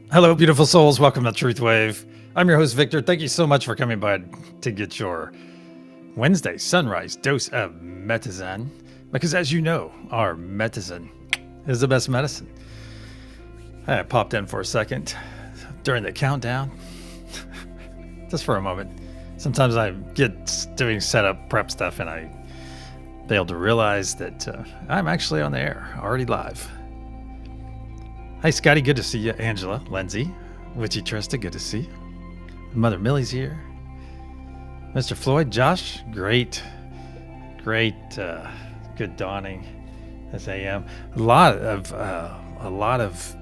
Hello, beautiful souls. Welcome to TruthWave. I'm your host, Victor. Thank you so much for coming by to get your Wednesday sunrise dose of medicine. Because as you know, our medicine is the best medicine. I popped in for a second during the countdown, just for a moment. Sometimes I get doing setup prep stuff and I fail to realize that I'm actually on the air, already live. Hi, Scotty. Good to see you. Angela, Lindsay, Witchy Trista, good to see you. Mother Millie's here. Mr. Floyd, Josh, great, good dawning this AM. A lot of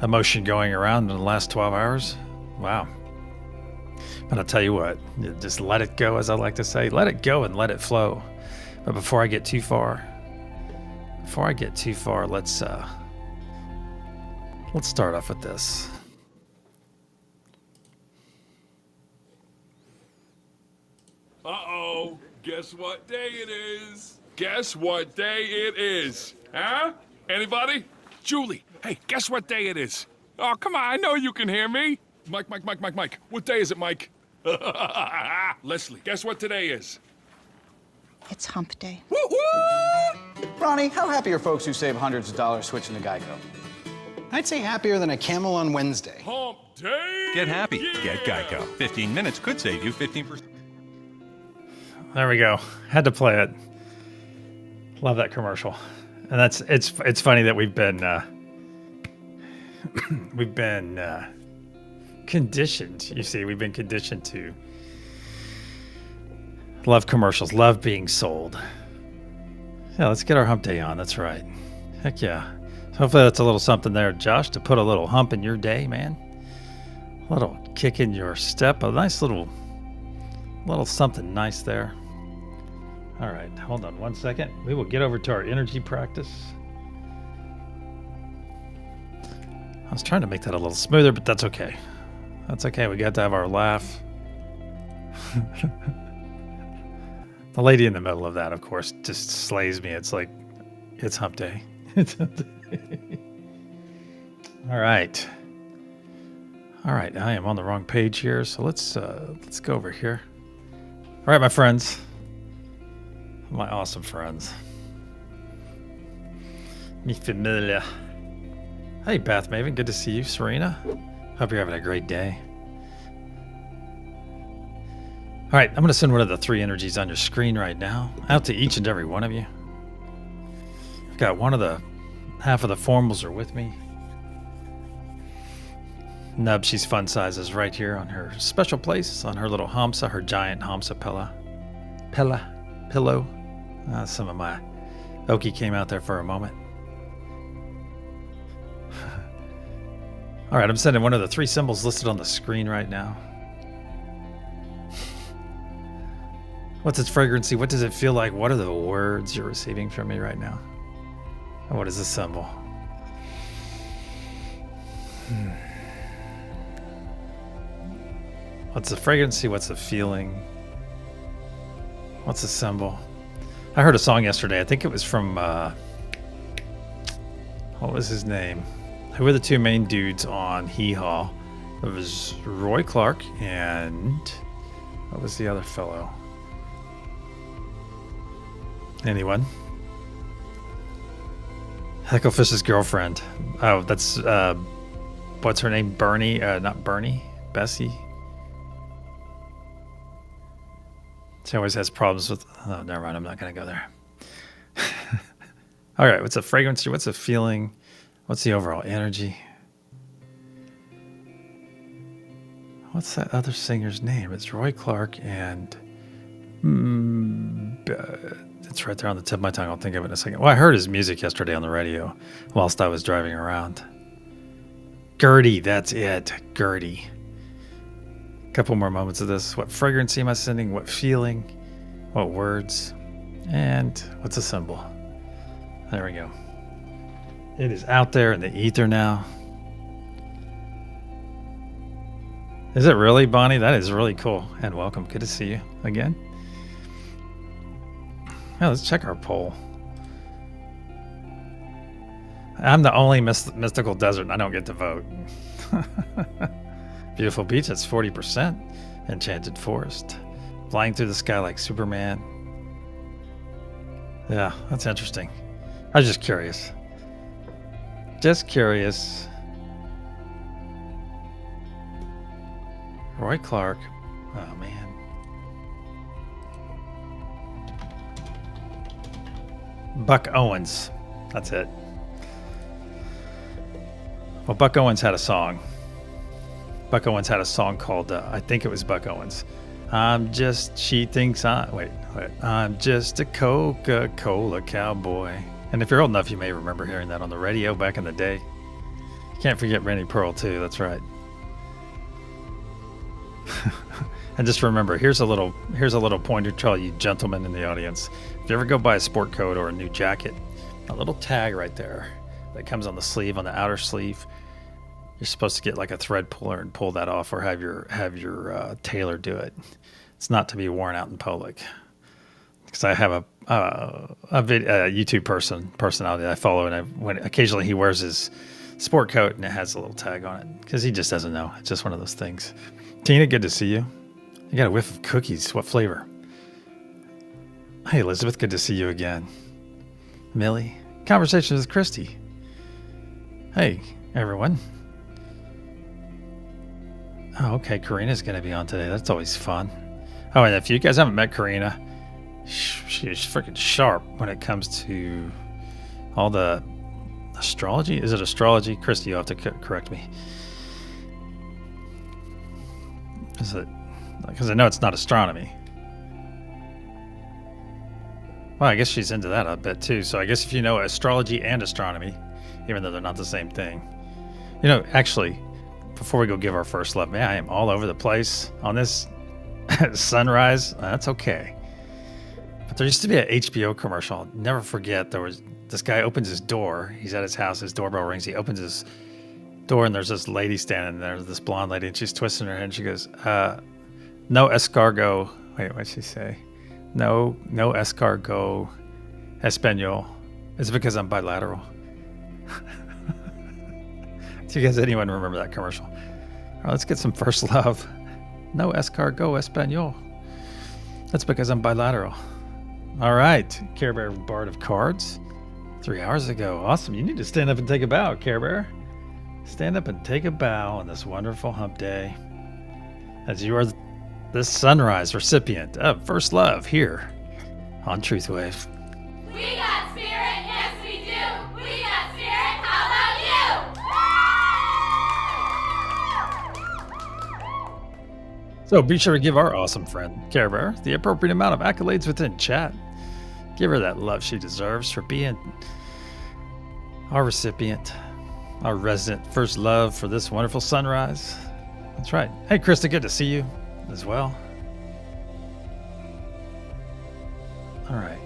emotion going around in the last 12 hours. Wow. But I'll tell you what, you just let it go, as I like to say. Let it go and let it flow. But before I get too far, let's start off with this. Uh-oh. Guess what day it is? Guess what day it is? Huh? Anybody? Julie, hey, guess what day it is? Oh, come on, I know you can hear me. Mike. What day is it, Mike? Leslie, guess what today is? It's hump day. Woo-woo! Ronnie, how happy are folks who save hundreds of dollars switching to Geico? I'd say happier than a camel on Wednesday. Hump day! Get happy. Yeah. Get Geico. 15 minutes could save you 15%. There we go. Had to play it. Love that commercial. And it's funny that we've been conditioned. You see, we've been conditioned to love commercials, love being sold. Yeah, let's get our hump day on. That's right. Heck yeah. Hopefully that's a little something there, Josh, to put a little hump in your day, man. A little kick in your step. A nice little something nice there. All right, hold on one second. We will get over to our energy practice. I was trying to make that a little smoother, but that's okay. That's okay. We got to have our laugh. The lady in the middle of that, of course, just slays me. It's like, it's hump day. It's hump day. All right. I am on the wrong page here, so let's go over here. All right, my friends. My awesome friends. Mi familia. Hey, Bath Maven. Good to see you. Serena. Hope you're having a great day. All right, I'm going to send one of the three energies on your screen right now out to each and every one of you. I've got half of the formals are with me. Nub, she's fun sizes right here on her special place, on her little Hamsa, her giant Hamsa pillow. Some of my Oki came out there for a moment. All right, I'm sending one of the three symbols listed on the screen right now. What's its fragrancy? What does it feel like? What are the words you're receiving from me right now? And what is the symbol? What's the fragrancy? What's the feeling? What's the symbol? I heard a song yesterday. I think it was from, what was his name? Who were the two main dudes on Hee Haw? It was Roy Clark and what was the other fellow? Anyone? Hecklefisch's girlfriend. Oh, that's, what's her name? Bernie? Not Bernie. Bessie? She always has problems with... Oh, never mind. I'm not going to go there. All right. What's the fragrance? What's the feeling? What's the overall energy? What's that other singer's name? It's Roy Clark and... it's right there on the tip of my tongue. I'll think of it in a second. Well, I heard his music yesterday on the radio whilst I was driving around. Gertie. That's it. Gertie. Couple more moments of this. What fragrance am I sending? What feeling? What words? And what's a symbol? There we go. It is out there in the ether now. Is it really, Bonnie? That is really cool. And welcome. Good to see you again. Now let's check our poll. I'm the only mystical desert. I don't get to vote. Beautiful beach, that's 40%. Enchanted forest. Flying through the sky like Superman. Yeah, that's interesting. I was just curious. Just curious. Roy Clark. Oh, man. Buck Owens. That's it. Well, Buck Owens had a song. Buck Owens had a song called, I think it was Buck Owens. I'm just a Coca-Cola cowboy. And if you're old enough, you may remember hearing that on the radio back in the day. Can't forget Randy Pearl, too. That's right. And just remember, here's a little pointer to all you gentlemen in the audience. If you ever go buy a sport coat or a new jacket, a little tag right there that comes on the sleeve, on the outer sleeve, you're supposed to get like a thread puller and pull that off, or have your tailor do it. It's not to be worn out in public. Because I have a YouTube personality I follow, and when occasionally he wears his sport coat and it has a little tag on it because he just doesn't know. It's just one of those things. Tina, good to see you. You got a whiff of cookies. What flavor? Hey, Elizabeth, good to see you again. Millie, conversation with Christy. Hey, everyone. Oh, okay. Karina's going to be on today. That's always fun. Oh, and if you guys haven't met Karina, she's freaking sharp when it comes to all the astrology. Is it astrology? Christy, you'll have to correct me. Is it? Because I know it's not astronomy. Well, I guess she's into that a bit too. So I guess if you know astrology and astronomy, even though they're not the same thing. You know, actually, before we go give our first love, man, I am all over the place on this SunRISE. That's okay. But there used to be an HBO commercial. I'll never forget. There was this guy opens his door. He's at his house. His doorbell rings. He opens his door, and there's this lady standing there, this blonde lady, and she's twisting her head. And she goes, "No escargot." Wait, what'd she say? No escargot español. It's because I'm bilateral. Do you guys, anyone remember that commercial? All right, let's get some first love. No escargot español. That's because I'm bilateral. All right, Care Bear Bard of Cards. 3 hours ago. Awesome. You need to stand up and take a bow, Care Bear. Stand up and take a bow on this wonderful hump day, as you are this SunRISE recipient of First Love here on TruthWave. We got spirit, yes we do. We got spirit, how about you? So be sure to give our awesome friend, Care Bear, the appropriate amount of accolades within chat. Give her that love she deserves for being our recipient, our resident First Love for this wonderful SunRISE. That's right. Hey, Krista, good to see you as well. All right.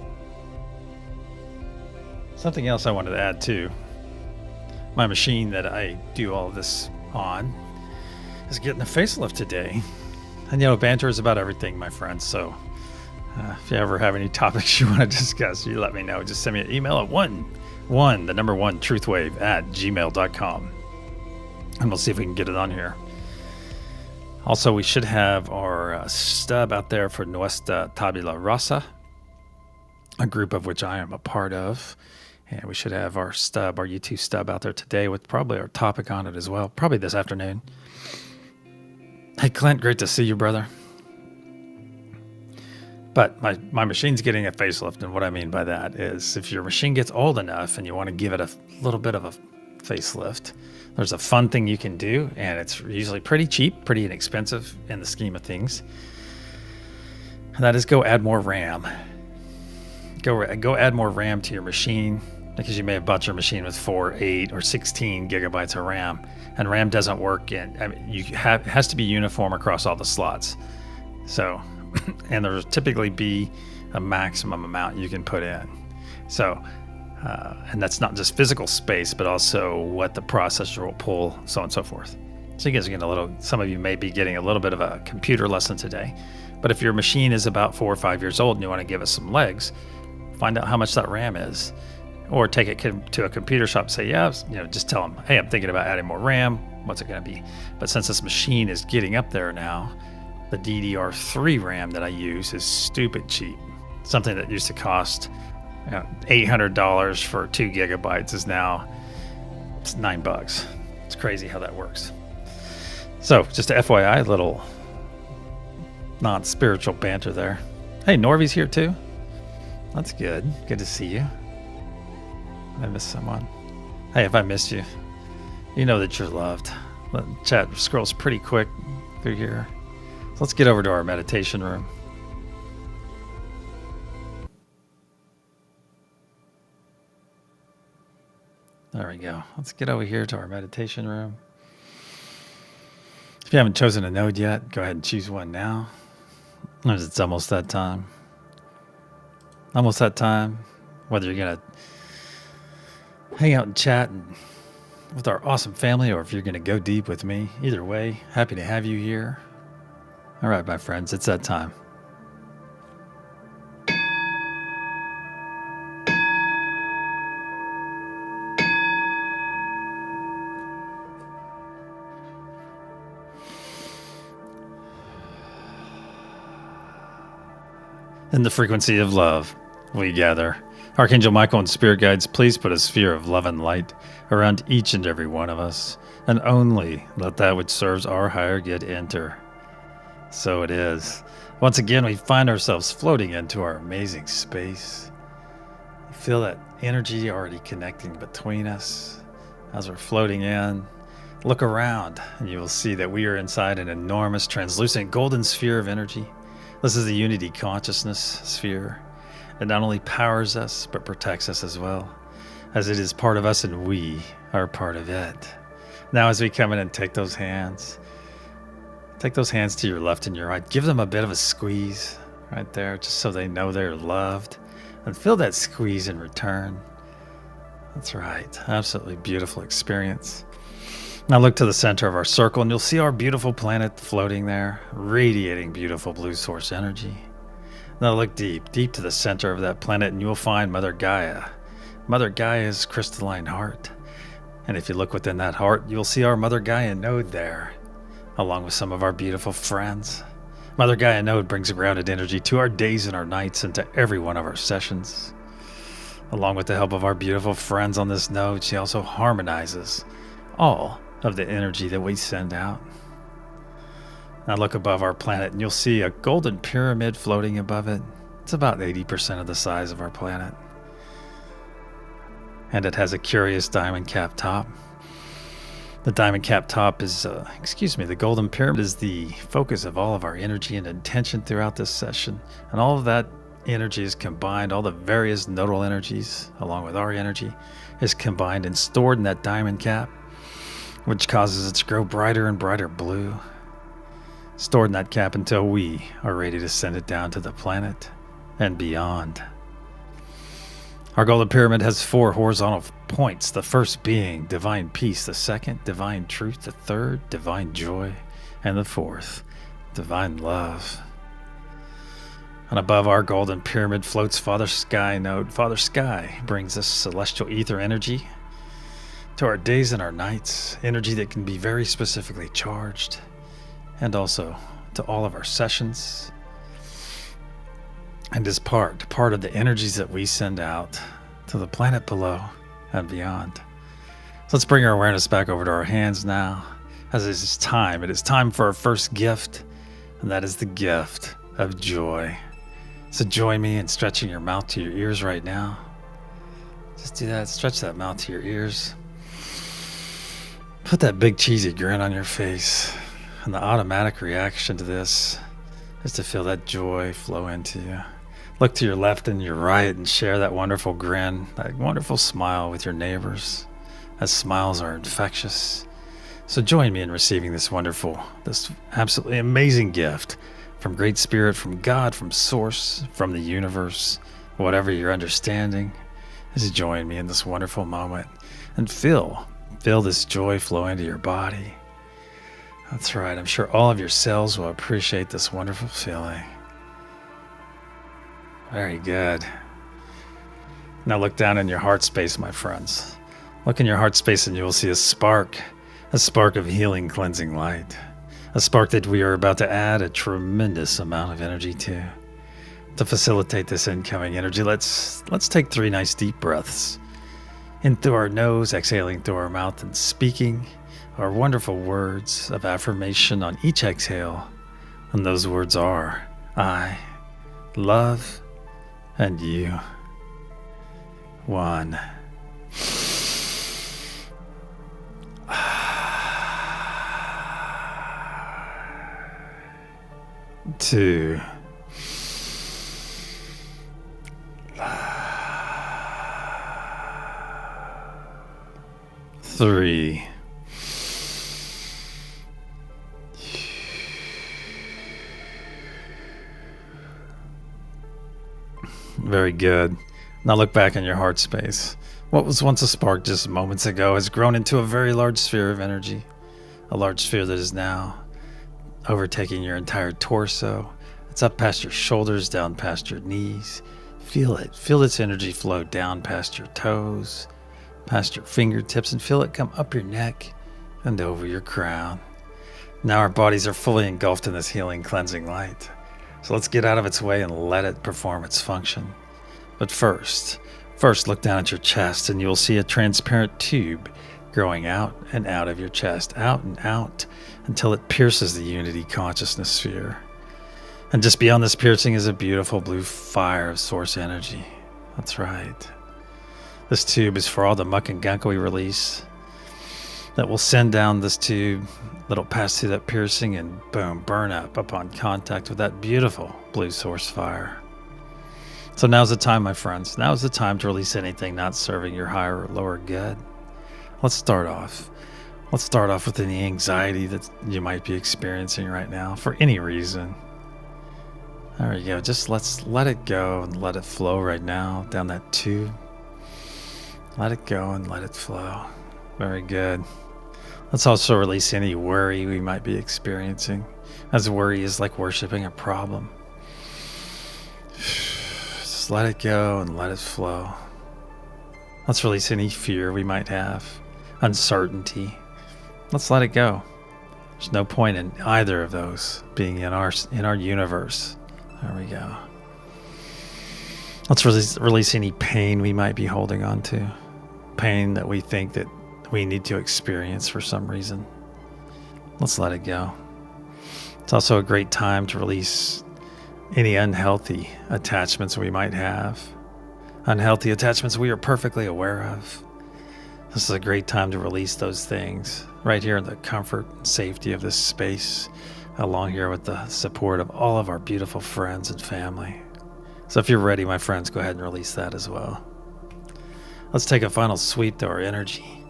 Something else I wanted to add too. My machine that I do all of this on is getting a facelift today. And banter is about everything, my friends. So if you ever have any topics you want to discuss, you let me know. Just send me an email at one truthwave@gmail.com. And we'll see if we can get it on here. Also, we should have our stub out there for Nuestra Tabula Rasa, a group of which I am a part of. And we should have our stub, our YouTube stub out there today with probably our topic on it as well, probably this afternoon. Hey, Clint, great to see you, brother. But my machine's getting a facelift, and what I mean by that is if your machine gets old enough and you want to give it a little bit of a facelift, there's a fun thing you can do, and it's usually pretty cheap, pretty inexpensive in the scheme of things. And that is go add more RAM. Go add more RAM to your machine, because you may have bought your machine with 4, 8, or 16 gigabytes of RAM, and RAM doesn't work it has to be uniform across all the slots. So, and there'll typically be a maximum amount you can put in. So, and that's not just physical space, but also what the processor will pull, so on and so forth. So you guys are getting some of you may be getting a little bit of a computer lesson today. But if your machine is about 4 or 5 years old and you want to give it some legs, find out how much that RAM is, or take it to a computer shop and say, just tell them, hey, I'm thinking about adding more RAM. what's it going to be? But since this machine is getting up there now, the DDR3 RAM that I use is stupid cheap. Something that used to cost $800 for 2 gigabytes is now it's $9. It's crazy how that works. So just a FYI, little non-spiritual banter there. Hey, Norby's here too. That's good. Good to see you. I missed someone. Hey, if I missed you, you know that you're loved. The chat scrolls pretty quick through here. So let's get over to our meditation room. There we go. Let's get over here to our meditation room. If you haven't chosen a node yet, go ahead and choose one now. As it's almost that time. Almost that time. Whether you're going to hang out and chat with our awesome family or if you're going to go deep with me. Either way, happy to have you here. All right, my friends, it's that time. In the frequency of love, we gather. Archangel Michael and Spirit Guides, please put a sphere of love and light around each and every one of us, and only let that which serves our higher good enter. So it is. Once again, we find ourselves floating into our amazing space. You feel that energy already connecting between us as we're floating in. Look around, and you will see that we are inside an enormous, translucent golden sphere of energy. This is the unity consciousness sphere. It not only powers us, but protects us as well, as it is part of us and we are part of it. Now as we come in and take those hands to your left and your right, give them a bit of a squeeze right there, just so they know they're loved, and feel that squeeze in return. That's right, absolutely beautiful experience. Now look to the center of our circle and you'll see our beautiful planet floating there, radiating beautiful blue source energy. Now look deep to the center of that planet and you will find Mother Gaia. Mother Gaia's crystalline heart. And if you look within that heart, you'll see our Mother Gaia node there, along with some of our beautiful friends. Mother Gaia node brings grounded energy to our days and our nights and to every one of our sessions. Along with the help of our beautiful friends on this node, she also harmonizes all of the energy that we send out. Now look above our planet and you'll see a golden pyramid floating above it. It's about 80% of the size of our planet. And it has a curious diamond cap top. The diamond cap top is, the golden pyramid is the focus of all of our energy and intention throughout this session. And all of that energy is combined, all the various nodal energies, along with our energy, is combined and stored in that diamond cap, which causes it to grow brighter and brighter blue, stored in that cap until we are ready to send it down to the planet and beyond. Our golden pyramid has 4 horizontal points, the first being divine peace, the second divine truth, the third divine joy, and the fourth divine love. And above our golden pyramid floats Father Sky node. Father Sky brings us celestial ether energy to our days and our nights, energy that can be very specifically charged, and also to all of our sessions, and is part of the energies that we send out to the planet below and beyond. So let's bring our awareness back over to our hands now, as it is time. It is time for our first gift, and that is the gift of joy. So join me in stretching your mouth to your ears right now. Just do that, stretch that mouth to your ears. Put that big cheesy grin on your face, and the automatic reaction to this is to feel that joy flow into you. Look to your left and your right and share that wonderful grin, that wonderful smile with your neighbors, as smiles are infectious. So join me in receiving this absolutely amazing gift from Great Spirit, from God, from Source, from the universe, whatever your understanding. Just join me in this wonderful moment and feel this joy flow into your body. That's right. I'm sure all of your cells will appreciate this wonderful feeling. Very good. Now look down in your heart space, my friends. Look in your heart space and you will see a spark A spark of healing, cleansing light. A spark that we are about to add a tremendous amount of energy to. To facilitate this incoming energy, let's take 3 nice deep breaths. In through our nose, exhaling through our mouth, and speaking our wonderful words of affirmation on each exhale. And those words are, I love and you. 1. 2. 3. Very good. Now look back in your heart space. What was once a spark just moments ago has grown into a very large sphere of energy. A large sphere that is now overtaking your entire torso. It's up past your shoulders, down past your knees. Feel it. Feel its energy flow down past your toes, past your fingertips, and feel it come up your neck and over your crown. Now our bodies are fully engulfed in this healing, cleansing light. So let's get out of its way and let it perform its function. But first look down at your chest and you'll see a transparent tube growing out and out of your chest, out and out, until it pierces the unity consciousness sphere. And just beyond this piercing is a beautiful blue fire of source energy. That's right. This tube is for all the muck and gunk we release that will send down this tube that'll pass through that piercing and boom, burn up upon contact with that beautiful blue source fire. So now's the time, my friends. Now's the time to release anything not serving your higher or lower good. Let's start off with any anxiety that you might be experiencing right now for any reason. There we go. Just let's let it go and let it flow right now down that tube. Let it go and let it flow. Very good. Let's also release any worry we might be experiencing, as worry is like worshiping a problem. Just let it go and let it flow. Let's release any fear we might have, uncertainty. Let's let it go. There's no point in either of those being in our universe. There we go. Let's release any pain we might be holding on to. Pain that we think that we need to experience for some reason. Let's let it go. It's also a great time to release any unhealthy attachments we might have. Unhealthy attachments we are perfectly aware of. This is a great time to release those things right here in the comfort and safety of this space, along here with the support of all of our beautiful friends and family. So if you're ready, my friends, go ahead and release that as well. Let's take a final sweep to our energy.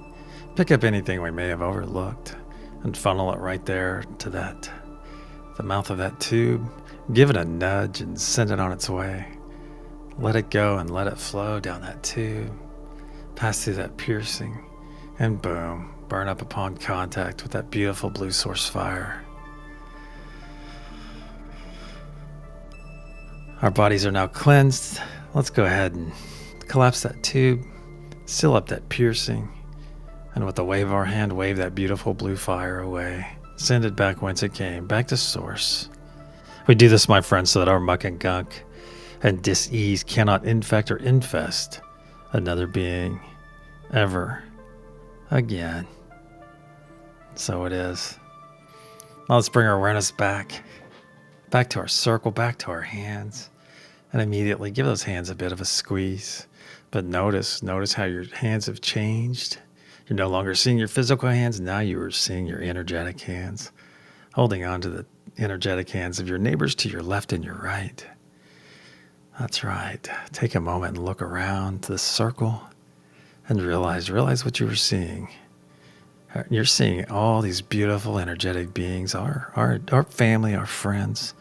Pick up anything we may have overlooked and funnel it right there to the mouth of that tube. Give it a nudge and send it on its way. Let it go and let it flow down that tube, pass through that piercing, and boom, burn up upon contact with that beautiful blue source fire. Our bodies are now cleansed. Let's go ahead and collapse that tube, seal up that piercing, and with a wave of our hand, wave that beautiful blue fire away. Send it back whence it came, back to source. We do this, my friends, so that our muck and gunk and dis-ease cannot infect or infest another being ever again. So it is. Now let's bring our awareness back to our circle, back to our hands, and immediately give those hands a bit of a squeeze. But notice how your hands have changed. You're no longer seeing your physical hands. Now you are seeing your energetic hands, holding on to the energetic hands of your neighbors to your left and your right. That's right. Take a moment and look around to the circle and realize what you were seeing. You're seeing all these beautiful energetic beings, our family, our friends,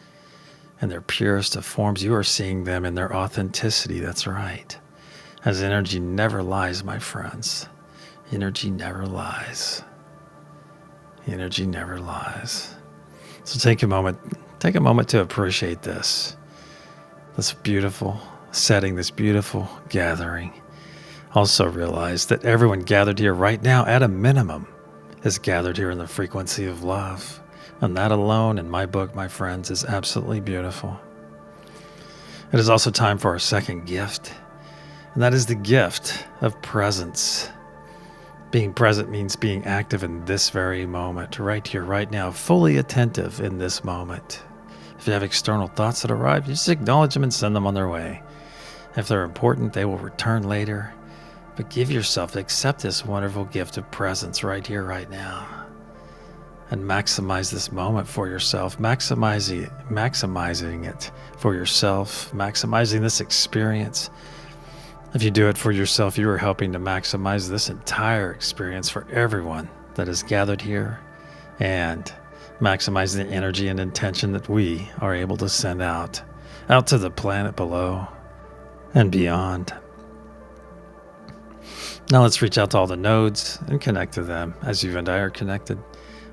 in their purest of forms. You are seeing them in their authenticity. That's right. As energy never lies, my friends. Energy never lies. Energy never lies. So take a moment to appreciate this beautiful setting, this beautiful gathering. Also realize that everyone gathered here right now, at a minimum, is gathered here in the frequency of love. And that alone, in my book, my friends, is absolutely beautiful. It is also time for our second gift, and that is the gift of presence. Being present means being active in this very moment, right here, right now, fully attentive in this moment. If you have external thoughts that arrive, you just acknowledge them and send them on their way. If they're important, they will return later. But give yourself, accept this wonderful gift of presence right here, right now. And maximize this moment for yourself, maximizing it for yourself, maximizing this experience. If you do it for yourself, you are helping to maximize this entire experience for everyone that is gathered here, and maximize the energy and intention that we are able to send out to the planet below and beyond. Now let's reach out to all the nodes and connect to them as you and I are connected.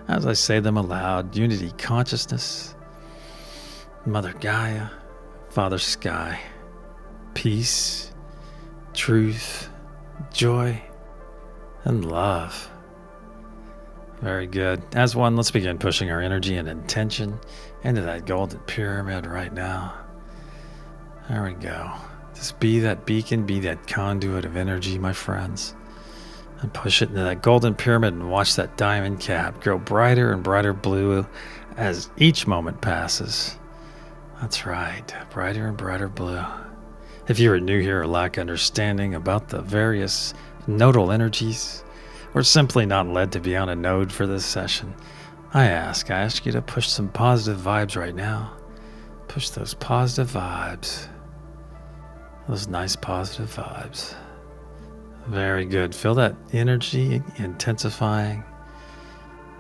As I say them aloud: unity consciousness, Mother Gaia, Father Sky, peace, truth, joy, and love. Very good. As one, let's begin pushing our energy and intention into that golden pyramid right now. There we go. Just be that beacon, be that conduit of energy, my friends. And push it into that golden pyramid and watch that diamond cap grow brighter and brighter blue as each moment passes. That's right, brighter and brighter blue. If you are new here or lack understanding about the various nodal energies, or simply not led to be on a node for this session, I ask you to push some positive vibes right now. Push those positive vibes. Those nice positive vibes. Very good. Feel that energy intensifying.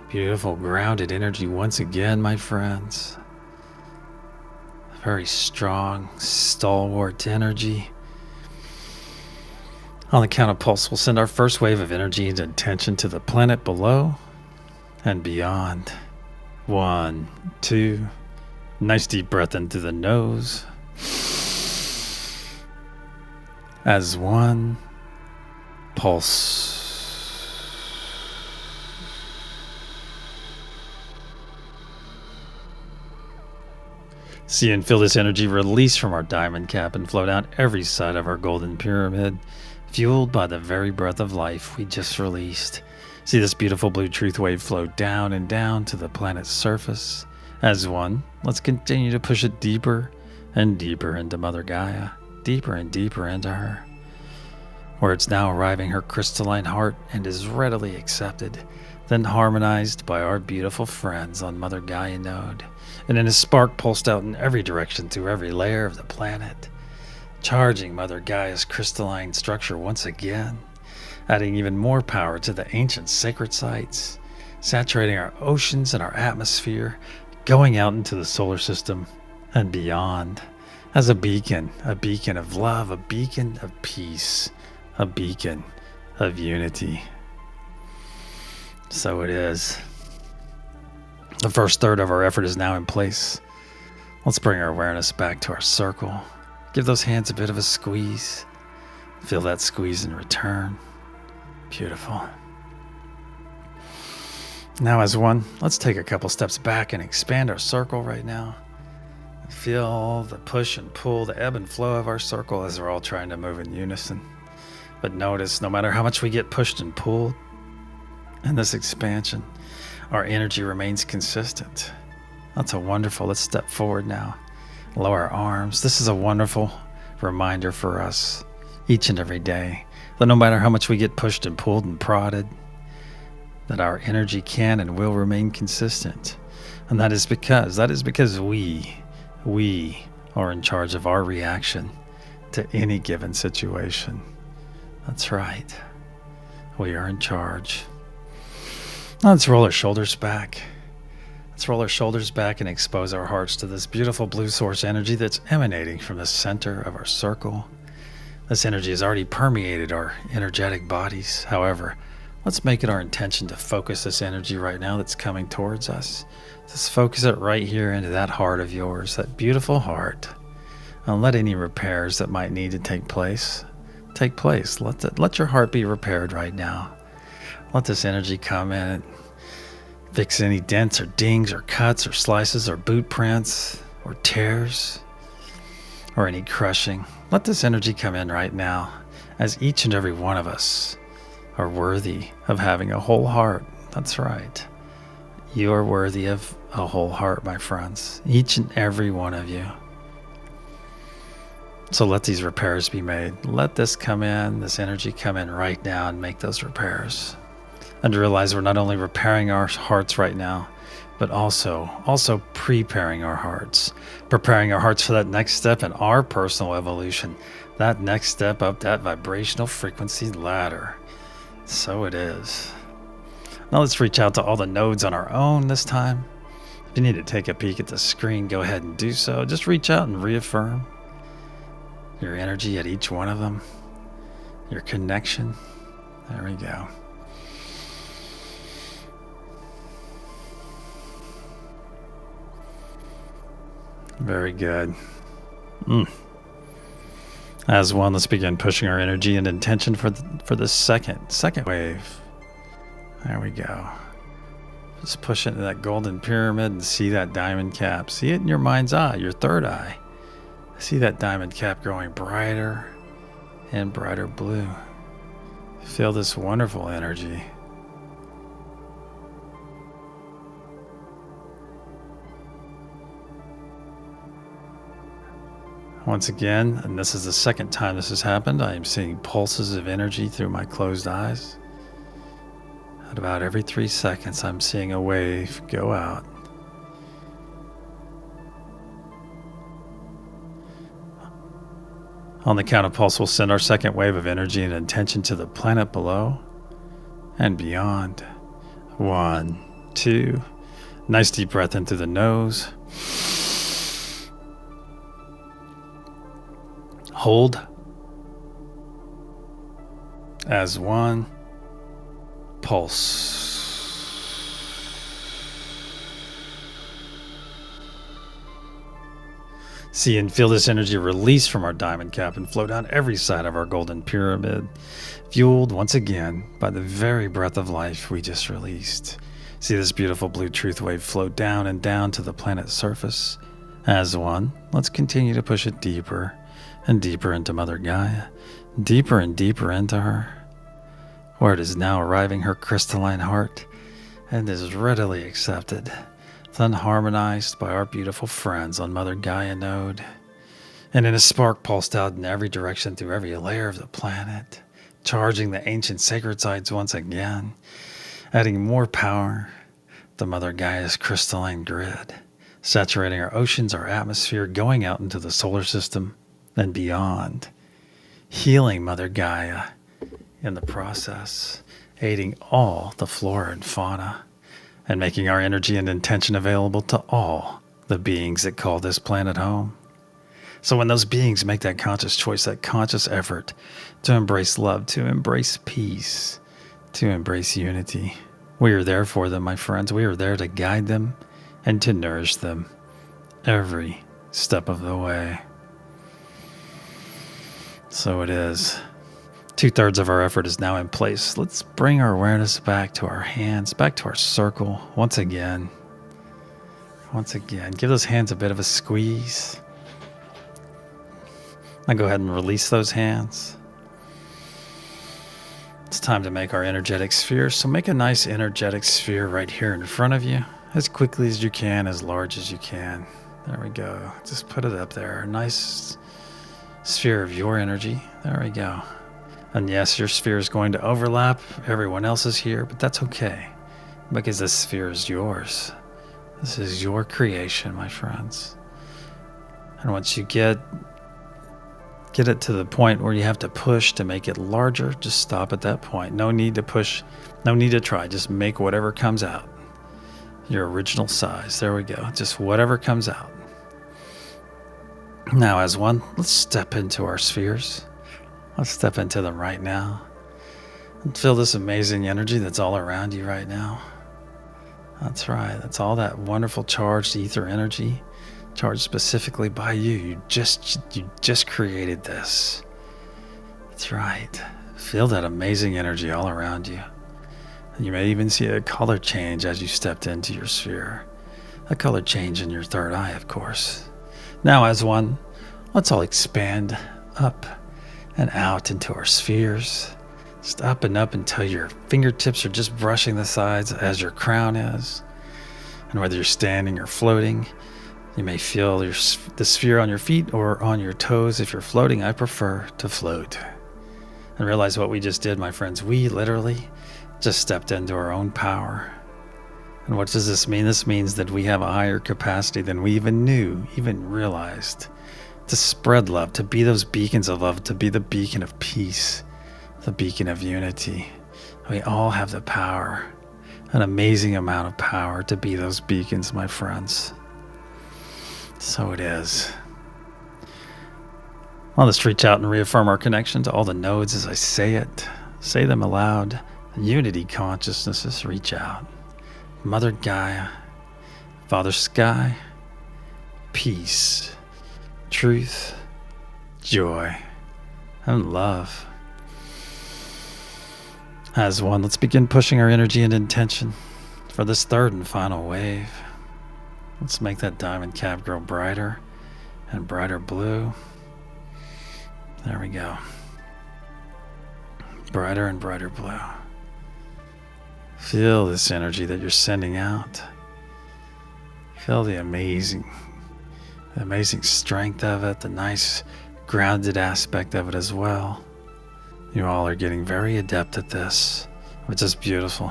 Beautiful grounded energy once again, my friends. Very strong, stalwart energy. On the count of pulse, we'll send our first wave of energy and intention to the planet below and beyond. 1, 2. Nice deep breath into the nose. As one, pulse. See and feel this energy release from our diamond cap and flow down every side of our golden pyramid, fueled by the very breath of life we just released. See this beautiful blue truth wave flow down and down to the planet's surface. As one, let's continue to push it deeper and deeper into Mother Gaia, deeper and deeper into her, where it's now arriving her crystalline heart and is readily accepted, then harmonized by our beautiful friends on Mother Gaia node, and in a spark pulsed out in every direction through every layer of the planet, charging Mother Gaia's crystalline structure once again, adding even more power to the ancient sacred sites, saturating our oceans and our atmosphere, going out into the solar system and beyond, as a beacon of love, a beacon of peace, a beacon of unity. So it is. The first third of our effort is now in place. Let's bring our awareness back to our circle. Give those hands a bit of a squeeze. Feel that squeeze in return. Beautiful. Now as one, let's take a couple steps back and expand our circle right now. Feel the push and pull, the ebb and flow of our circle as we're all trying to move in unison. But notice, no matter how much we get pushed and pulled in this expansion, our energy remains consistent. That's a wonderful. Let's step forward now. Lower our arms. This is a wonderful reminder for us each and every day that no matter how much we get pushed and pulled and prodded, that our energy can and will remain consistent. And that is because we are in charge of our reaction to any given situation. That's right. We are in charge. Now let's roll our shoulders back. Let's roll our shoulders back and expose our hearts to this beautiful blue source energy that's emanating from the center of our circle. This energy has already permeated our energetic bodies. However, let's make it our intention to focus this energy right now that's coming towards us. Just focus it right here into that heart of yours, that beautiful heart. And let any repairs that might need to take place. Let your heart be repaired right now. Let this energy come in and fix any dents or dings or cuts or slices or boot prints or tears or any crushing. Let this energy come in right now, as each and every one of us are worthy of having a whole heart. That's right. You are worthy of a whole heart, my friends. Each and every one of you. So let these repairs be made. Let this come in, this energy come in right now and make those repairs. And to realize we're not only repairing our hearts right now, but also preparing our hearts. Preparing our hearts for that next step in our personal evolution. That next step up that vibrational frequency ladder. So it is. Now let's reach out to all the nodes on our own this time. If you need to take a peek at the screen, go ahead and do so. Just reach out and reaffirm your energy at each one of them. Your connection. There we go. Very good. As one, let's begin pushing our energy and intention for the second wave. There we go. Just push into that golden pyramid and see that diamond cap. See it in your mind's eye, your third eye. See that diamond cap growing brighter and brighter blue. Feel this wonderful energy. Once again, and this is the second time this has happened, I am seeing pulses of energy through my closed eyes. At about every 3 seconds, I'm seeing a wave go out. On the count of pulse, we'll send our second wave of energy and intention to the planet below and beyond. 1, 2. Nice deep breath in through the nose. Hold. As 1. Pulse. See and feel this energy release from our diamond cap and flow down every side of our golden pyramid, fueled once again by the very breath of life we just released. See this beautiful blue truth wave flow down and down to the planet's surface. As 1, let's continue to push it deeper and deeper into Mother Gaia, deeper and deeper into her, where it is now arriving her crystalline heart and is readily accepted, then harmonized by our beautiful friends on Mother Gaia node, and in a spark pulsed out in every direction through every layer of the planet, charging the ancient sacred sites once again, adding more power to Mother Gaia's crystalline grid, saturating our oceans, our atmosphere, going out into the solar system and beyond, healing Mother Gaia in the process, aiding all the flora and fauna, and making our energy and intention available to all the beings that call this planet home. So when those beings make that conscious choice, that conscious effort to embrace love, to embrace peace, to embrace unity, we are there for them, my friends. We are there to guide them and to nourish them every step of the way. So it is. 2/3 of our effort is now in place. Let's bring our awareness back to our hands, back to our circle once again. Once again, give those hands a bit of a squeeze. Now go ahead and release those hands. It's time to make our energetic sphere. So make a nice energetic sphere right here in front of you, as quickly as you can, as large as you can. There we go. Just put it up there. A nice sphere of your energy. There we go. And yes, your sphere is going to overlap everyone else's here, but that's okay, because this sphere is yours. This is your creation, my friends. And once you get it to the point where you have to push to make it larger, just stop at that point. No need to push, no need to try. Just make whatever comes out. Your original size. There we go. Just whatever comes out. Now, as one, let's step into our spheres. Let's step into them right now and feel this amazing energy that's all around you right now. That's right. That's all that wonderful charged ether energy, charged specifically by you. You just created this. That's right. Feel that amazing energy all around you. You may even see a color change as you stepped into your sphere. A color change in your third eye, of course. Now, as one, let's all expand up and out into our spheres. Just up and up until your fingertips are just brushing the sides as your crown is. And whether you're standing or floating, you may feel the sphere on your feet or on your toes. If you're floating, I prefer to float. And realize what we just did, my friends. We literally just stepped into our own power. And what does this mean? This means that we have a higher capacity than we even realized, to spread love, to be those beacons of love, to be the beacon of peace, the beacon of unity. We all have the power, an amazing amount of power to be those beacons, my friends. So it is. Well, let's reach out and reaffirm our connection to all the nodes as I say it. Say them aloud. Unity consciousnesses, reach out. Mother Gaia, Father Sky, peace, truth, joy, and love. As one, let's begin pushing our energy and intention for this third and final wave. Let's make that diamond cap grow brighter and brighter blue. There we go. Brighter and brighter blue. Feel this energy that you're sending out. Feel the amazing strength of it, the nice grounded aspect of it as well. You all are getting very adept at this, which is beautiful.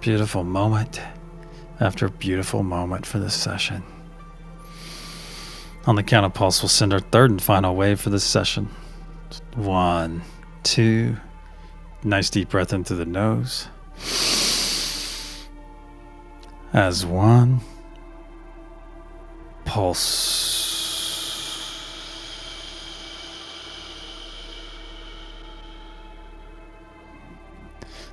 Beautiful moment after beautiful moment for this session. On the count of pulse, we'll send our third and final wave for this session. 1, 2. Nice deep breath in through the nose. As one. Pulse.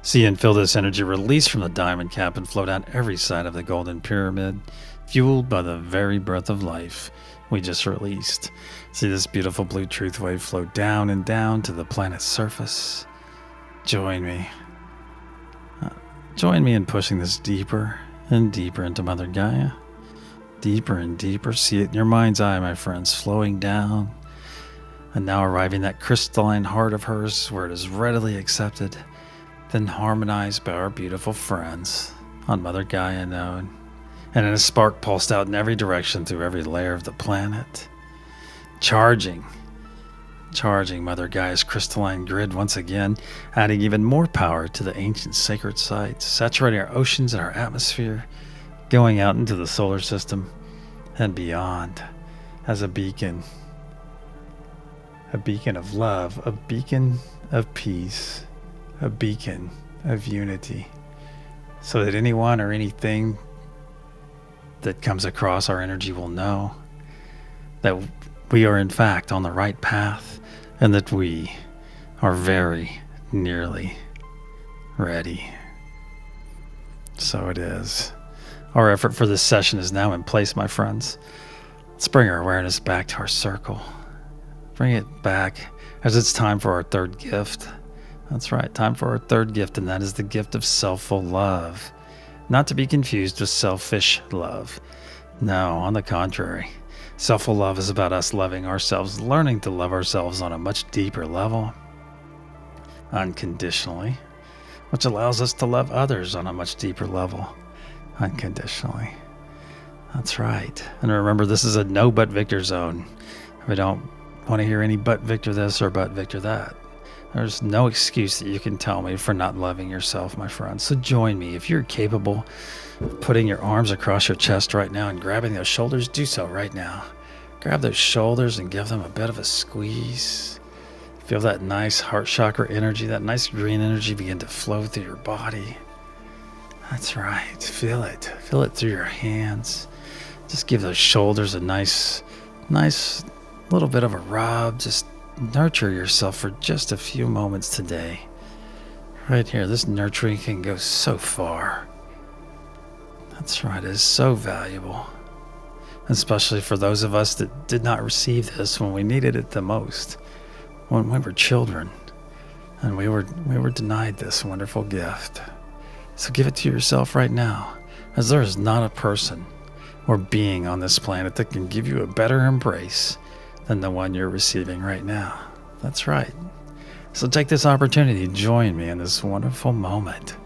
See and feel this energy release from the diamond cap and flow down every side of the golden pyramid, fueled by the very breath of life we just released. See this beautiful blue truth wave flow down and down to the planet's surface. Join me. Join me in pushing this deeper and deeper into Mother Gaia. Deeper and deeper. See it in your mind's eye, my friends, flowing down. And now arriving at that crystalline heart of hers where it is readily accepted, then harmonized by our beautiful friends on Mother Gaia node. And in a spark pulsed out in every direction through every layer of the planet. Charging Mother Gaia's crystalline grid once again, adding even more power to the ancient sacred sites, saturating our oceans and our atmosphere, going out into the solar system and beyond as a beacon of love, a beacon of peace, a beacon of unity, so that anyone or anything that comes across our energy will know that we are in fact on the right path and that we are very nearly ready. So it is. Our effort for this session is now in place, my friends. Let's bring our awareness back to our circle. Bring it back as it's time for our third gift. That's right, time for our third gift, and that is the gift of selfful love. Not to be confused with selfish love. No, on the contrary. Selfful love is about us loving ourselves, learning to love ourselves on a much deeper level, unconditionally, which allows us to love others on a much deeper level, unconditionally. That's right. And remember, this is a no but Victor zone. We don't want to hear any but Victor this or but Victor that. There's no excuse that you can tell me for not loving yourself, my friend. So join me. If you're capable of putting your arms across your chest right now and grabbing those shoulders, do so right now. Grab those shoulders and give them a bit of a squeeze. Feel that nice heart chakra energy, that nice green energy begin to flow through your body. That's right. Feel it. Feel it through your hands. Just give those shoulders a nice little bit of a rub. Just nurture yourself for just a few moments today. Right here, this nurturing can go so far. That's right, it is so valuable. Especially for those of us that did not receive this when we needed it the most. When we were children. And we were denied this wonderful gift. So give it to yourself right now, as there is not a person or being on this planet that can give you a better embrace than the one you're receiving right now. That's right. So take this opportunity to join me in this wonderful moment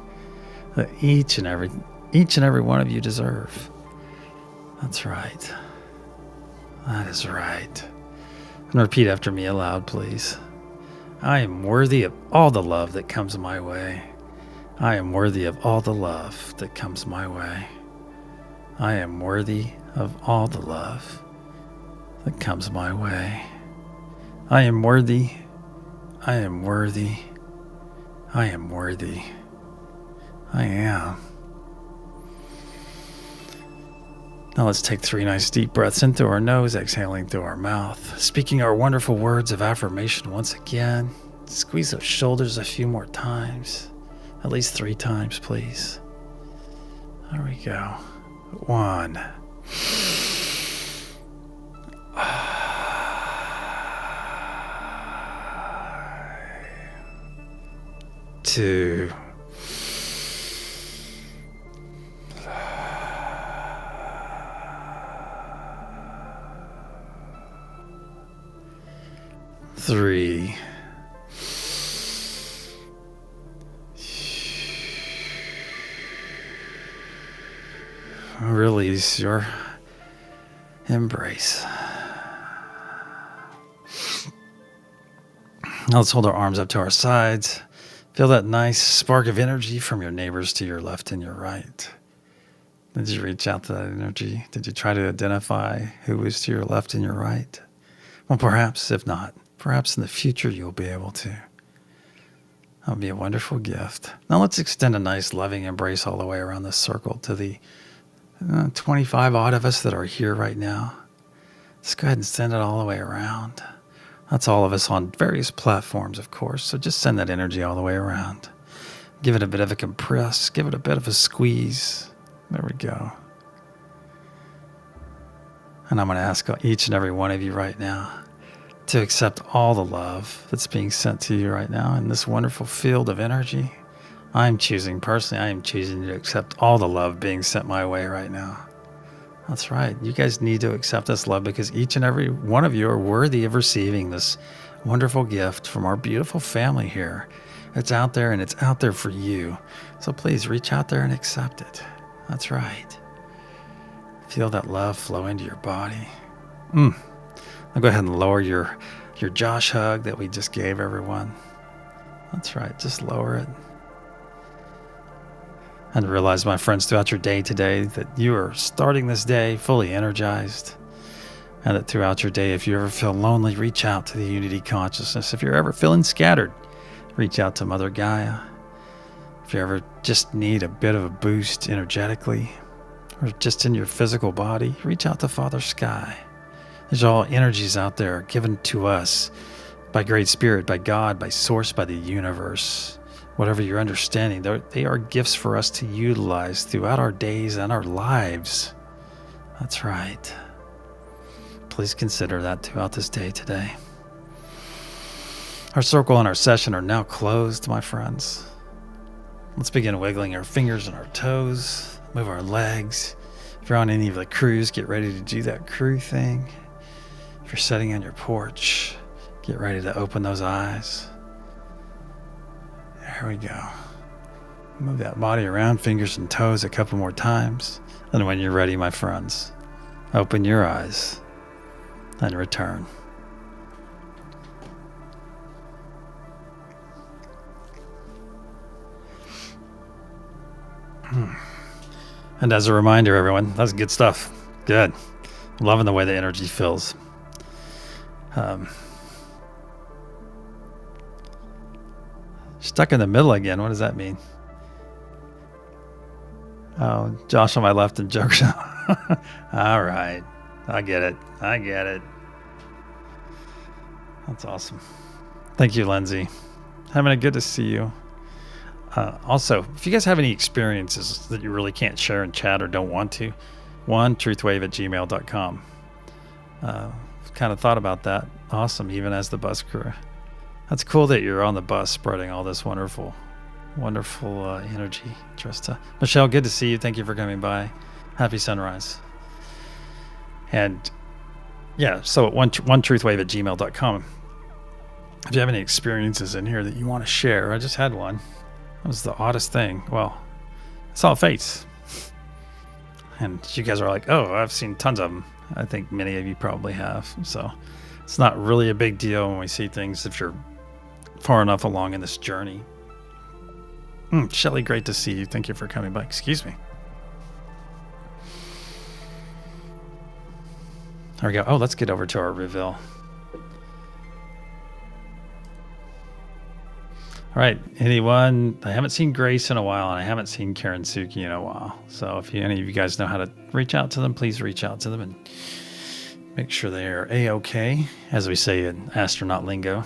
that each and every one of you deserve. That's right. That is right. And repeat after me aloud, please. I am worthy of all the love that comes my way. I am worthy of all the love that comes my way. I am worthy of all the love that comes my way. I am worthy. I am worthy. I am worthy. I am. Now let's take 3 nice deep breaths in through our nose, exhaling through our mouth, speaking our wonderful words of affirmation once again. Squeeze those shoulders a few more times. At least 3 times, please. There we go. 1. 2. 3. Release your embrace. Now let's hold our arms up to our sides. Feel that nice spark of energy from your neighbors to your left and your right. Did you reach out to that energy? Did you try to identify who was to your left and your right? Well, perhaps, if not, perhaps in the future you'll be able to. That would be a wonderful gift. Now let's extend a nice loving embrace all the way around this circle to the 25 odd of us that are here right now. Let's go ahead and send it all the way around. That's all of us on various platforms, of course. So just send that energy all the way around. Give it a bit of a compress. Give it a bit of a squeeze. There we go. And I'm going to ask each and every one of you right now to accept all the love that's being sent to you right now in this wonderful field of energy. I am choosing to accept all the love being sent my way right now. That's right. You guys need to accept this love because each and every one of you are worthy of receiving this wonderful gift from our beautiful family here. It's out there and it's out there for you. So please reach out there and accept it. That's right. Feel that love flow into your body. I'll go ahead and lower your Josh hug that we just gave everyone. That's right. Just lower it. And realize, my friends, throughout your day today that you are starting this day fully energized. And that throughout your day, if you ever feel lonely, reach out to the unity consciousness. If you're ever feeling scattered, reach out to Mother Gaia. If you ever just need a bit of a boost energetically, or just in your physical body, reach out to Father Sky. There's all energies out there given to us by Great Spirit, by God, by Source, by the universe. Whatever your understanding, they are gifts for us to utilize throughout our days and our lives. That's right. Please consider that throughout this day today. Our circle and our session are now closed, my friends. Let's begin wiggling our fingers and our toes, move our legs. If you're on any of the cruise, get ready to do that crew thing. If you're sitting on your porch, get ready to open those eyes. There we go. Move that body around, fingers and toes a couple more times. And when you're ready, my friends, open your eyes and return. And as a reminder, everyone, that's good stuff. Good. Loving the way the energy feels. Stuck in the middle again. What does that mean? Oh, Josh on my left and Joke. All right. I get it. That's awesome. Thank you, Lindsay. Having a good to see you. Also, if you guys have any experiences that you really can't share in chat or don't want to, truthwave@gmail.com. Kind of thought about that. Awesome. Even as the bus crew. That's cool that you're on the bus spreading all this wonderful energy, Trista. Michelle, good to see you. Thank you for coming by. Happy sunrise. And yeah, so at onetruthwave@gmail.com. If you have any experiences in here that you want to share, I just had one. It was the oddest thing. Well, I saw a face. And you guys are like, oh, I've seen tons of them. I think many of you probably have. So it's not really a big deal when we see things if you're far enough along in this journey. Shelly, great to see you. Thank you for coming by. Excuse me. There we go. Oh, let's get over to our reveal. All right, anyone? I haven't seen Grace in a while, and I haven't seen Karen Suki in a while. So if any of you guys know how to reach out to them, please reach out to them and make sure they are A-OK, as we say in astronaut lingo.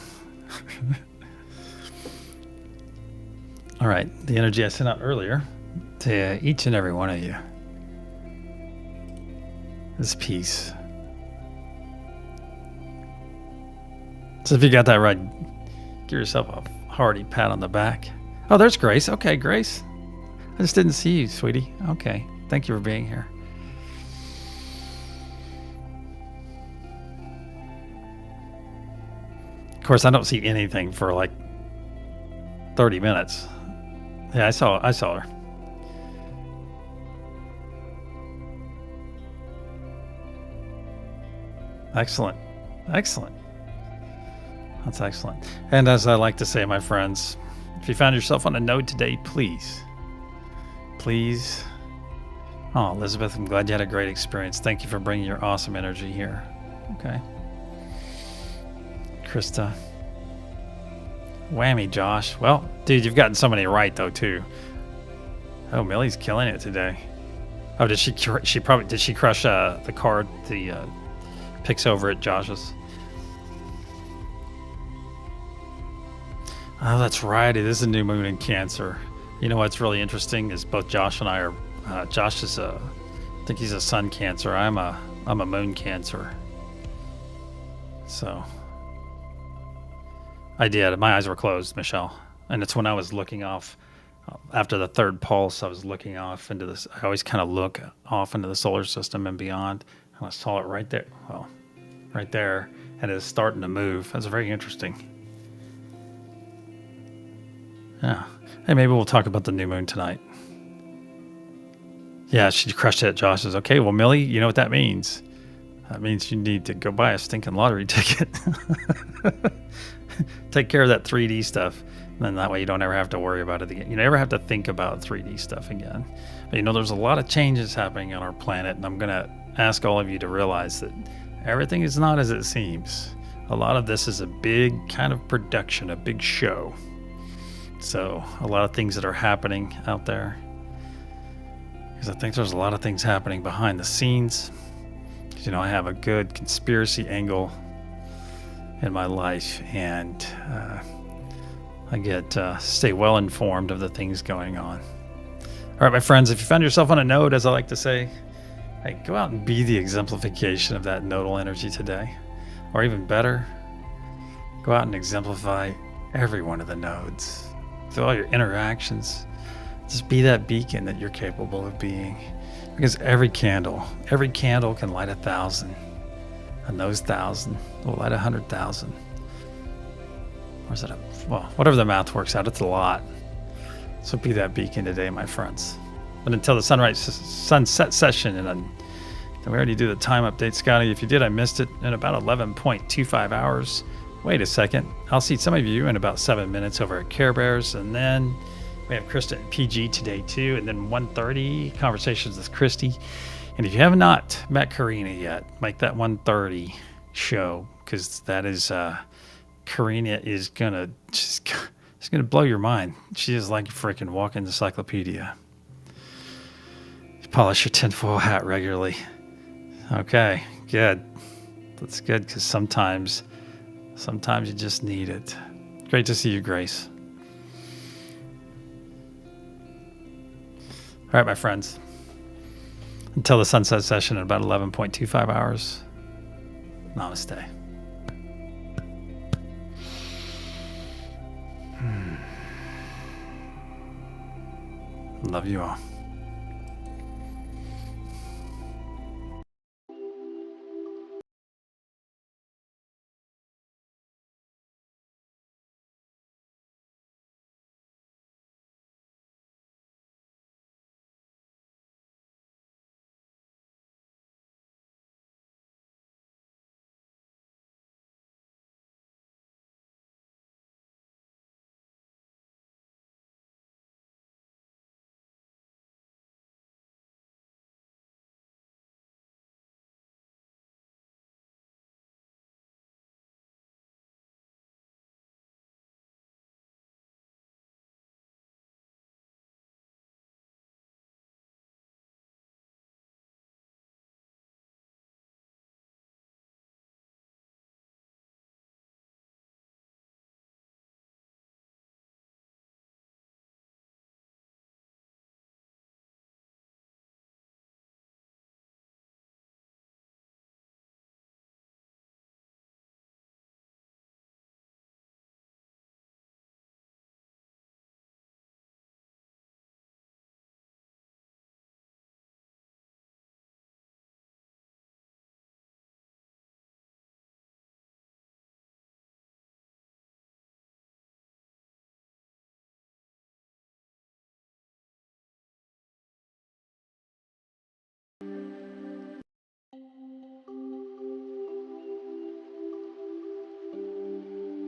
All right, the energy I sent out earlier to each and every one of you. This peace. So if you got that right, give yourself a hearty pat on the back. Oh, there's Grace. Okay, Grace. I just didn't see you, sweetie. Okay, thank you for being here. Of course, I don't see anything for like 30 minutes. Yeah, I saw her. Excellent. That's excellent. And as I like to say, my friends, if you found yourself on a node today, please. Oh, Elizabeth, I'm glad you had a great experience. Thank you for bringing your awesome energy here. Okay. Krista. Whammy, Josh. Well, dude, you've gotten so many right, though, too. Oh, Millie's killing it today. Oh, did she crush the card, the picks over at Josh's? Oh, that's right. It is a new moon in Cancer. You know what's really interesting is both Josh and I are. Josh is I think he's a sun Cancer. I'm a moon Cancer. So I did. My eyes were closed, Michelle, and it's when I was looking off after the third pulse. I was looking off into this. I always kind of look off into the solar system and beyond, and I saw it right there. Well, right there, and it's starting to move. That's very interesting. Yeah. Hey, maybe we'll talk about the new moon tonight. Yeah, she crushed it at Josh's. Okay, well, Millie, you know what that means. That means you need to go buy a stinking lottery ticket. Take care of that 3D stuff. And then that way you don't ever have to worry about it again. You never have to think about 3D stuff again. But there's a lot of changes happening on our planet, and I'm going to ask all of you to realize that everything is not as it seems. A lot of this is a big kind of production, a big show. So a lot of things that are happening out there. Because I think there's a lot of things happening behind the scenes. Because, I have a good conspiracy angle in my life. And I stay well informed of the things going on. All right, my friends, if you found yourself on a node, as I like to say, hey, go out and be the exemplification of that nodal energy today. Or even better, go out and exemplify every one of the nodes. Through all your interactions, just be that beacon that you're capable of being. Because every candle can light 1,000. And those 1,000 will light 100,000. Or is it whatever the math works out, it's a lot. So be that beacon today, my friends. But until the sunset session, and then we already do the time update, Scotty. If you did, I missed it in about 11.25 hours. Wait a second. I'll see some of you in about 7 minutes over at Care Bears. And then we have Krista and PG today too. And then 1:30 conversations with Christy. And if you have not met Karina yet, make that 1:30 show, because that is Karina is gonna blow your mind. She is like a freaking walking encyclopedia. You polish your tinfoil hat regularly. Okay, good. That's good, because sometimes you just need it. Great to see you, Grace. All right, my friends. Until the sunset session in about 11.25 hours. Namaste. Love you all.